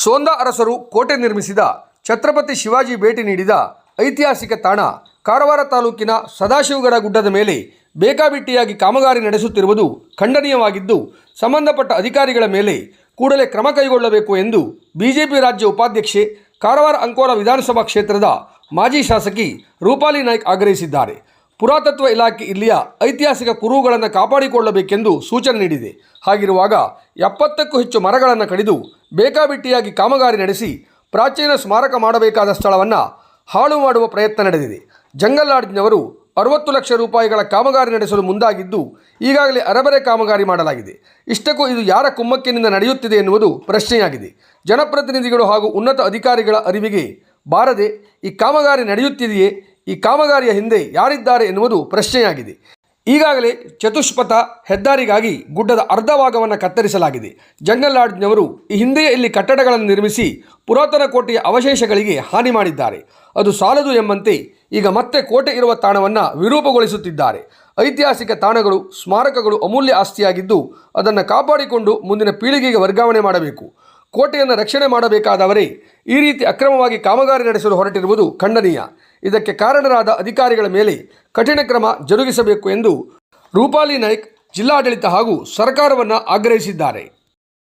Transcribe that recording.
ಸೋಂದಾ ಅರಸರು ಕೋಟೆ ನಿರ್ಮಿಸಿದ ಛತ್ರಪತಿ ಶಿವಾಜಿ ಭೇಟಿ ನೀಡಿದ ಐತಿಹಾಸಿಕ ತಾಣ ಕಾರವಾರ ತಾಲೂಕಿನ ಸದಾಶಿವಗಡ ಗುಡ್ಡದ ಮೇಲೆ ಬೇಕಾಬಿಟ್ಟಿಯಾಗಿ ಕಾಮಗಾರಿ ನಡೆಸುತ್ತಿರುವುದು ಖಂಡನೀಯವಾಗಿದ್ದು, ಸಂಬಂಧಪಟ್ಟ ಅಧಿಕಾರಿಗಳ ಮೇಲೆ ಕೂಡಲೇ ಕ್ರಮ ಕೈಗೊಳ್ಳಬೇಕು ಎಂದು ಬಿಜೆಪಿ ರಾಜ್ಯ ಉಪಾಧ್ಯಕ್ಷೆ, ಕಾರವಾರ ಅಂಕೋಲ ವಿಧಾನಸಭಾ ಕ್ಷೇತ್ರದ ಮಾಜಿ ಶಾಸಕಿ ರೂಪಾಲಿ ನಾಯ್ಕ್ ಆಗ್ರಹಿಸಿದ್ದಾರೆ. ಪುರಾತತ್ವ ಇಲಾಖೆ ಇಲ್ಲಿಯ ಐತಿಹಾಸಿಕ ಕುರುಹುಗಳನ್ನು ಕಾಪಾಡಿಕೊಳ್ಳಬೇಕೆಂದು ಸೂಚನೆ ನೀಡಿದೆ. ಹಾಗಿರುವಾಗ 70ಕ್ಕೂ ಹೆಚ್ಚು ಮರಗಳನ್ನು ಕಡಿದು ಬೇಕಾಬಿಟ್ಟಿಯಾಗಿ ಕಾಮಗಾರಿ ನಡೆಸಿ ಪ್ರಾಚೀನ ಸ್ಮಾರಕ ಮಾಡಬೇಕಾದ ಸ್ಥಳವನ್ನು ಹಾಳು ಮಾಡುವ ಪ್ರಯತ್ನ ನಡೆದಿದೆ. ಜಂಗಲ್ ಲಾಡ್ಜ್ನವರು 60 ಲಕ್ಷ ರೂಪಾಯಿಗಳ ಕಾಮಗಾರಿ ನಡೆಸಲು ಮುಂದಾಗಿದ್ದು, ಈಗಾಗಲೇ ಅರೆಬರೆ ಕಾಮಗಾರಿ ಮಾಡಲಾಗಿದೆ. ಇಷ್ಟಕ್ಕೂ ಇದು ಯಾರ ಕುಮ್ಮಕ್ಕಿನಿಂದ ನಡೆಯುತ್ತಿದೆ ಎನ್ನುವುದು ಪ್ರಶ್ನೆಯಾಗಿದೆ. ಜನಪ್ರತಿನಿಧಿಗಳು ಹಾಗೂ ಉನ್ನತ ಅಧಿಕಾರಿಗಳ ಅರಿವಿಗೆ ಬಾರದೆ ಈ ಕಾಮಗಾರಿ ನಡೆಯುತ್ತಿದೆಯೇ, ಈ ಕಾಮಗಾರಿಯ ಹಿಂದೆ ಯಾರಿದ್ದಾರೆ ಎನ್ನುವುದು ಪ್ರಶ್ನೆಯಾಗಿದೆ. ಈಗಾಗಲೇ ಚತುಷ್ಪಥ ಹೆದ್ದಾರಿಗಾಗಿ ಗುಡ್ಡದ ಅರ್ಧ ಭಾಗವನ್ನು ಕತ್ತರಿಸಲಾಗಿದೆ. ಜಂಗಲ್ ಲಾಡ್ಜ್ನವರು ಈ ಹಿಂದೆಯೇ ಇಲ್ಲಿ ಕಟ್ಟಡಗಳನ್ನು ನಿರ್ಮಿಸಿ ಪುರಾತನ ಕೋಟೆಯ ಅವಶೇಷಗಳಿಗೆ ಹಾನಿ ಮಾಡಿದ್ದಾರೆ. ಅದು ಸಾಲದು ಎಂಬಂತೆ ಈಗ ಮತ್ತೆ ಕೋಟೆ ಇರುವ ತಾಣವನ್ನು ವಿರೂಪಗೊಳಿಸುತ್ತಿದ್ದಾರೆ. ಐತಿಹಾಸಿಕ ತಾಣಗಳು, ಸ್ಮಾರಕಗಳು ಅಮೂಲ್ಯ ಆಸ್ತಿಯಾಗಿದ್ದು ಅದನ್ನು ಕಾಪಾಡಿಕೊಂಡು ಮುಂದಿನ ಪೀಳಿಗೆಗೆ ವರ್ಗಾವಣೆ ಮಾಡಬೇಕು. ಕೋಟೆಯನ್ನು ರಕ್ಷಣೆ ಮಾಡಬೇಕಾದವರೇ ಈ ರೀತಿ ಅಕ್ರಮವಾಗಿ ಕಾಮಗಾರಿ ನಡೆಸಲು ಹೊರಟಿರುವುದು ಖಂಡನೀಯ. ಇದಕ್ಕೆ ಕಾರಣರಾದ ಅಧಿಕಾರಿಗಳ ಮೇಲೆ ಕಠಿಣ ಕ್ರಮ ಜರುಗಿಸಬೇಕು ಎಂದು ರೂಪಾಲಿ ನಾಯ್ಕ್ ಜಿಲ್ಲಾಡಳಿತ ಹಾಗೂ ಸರ್ಕಾರವನ್ನು ಆಗ್ರಹಿಸಿದ್ದಾರೆ.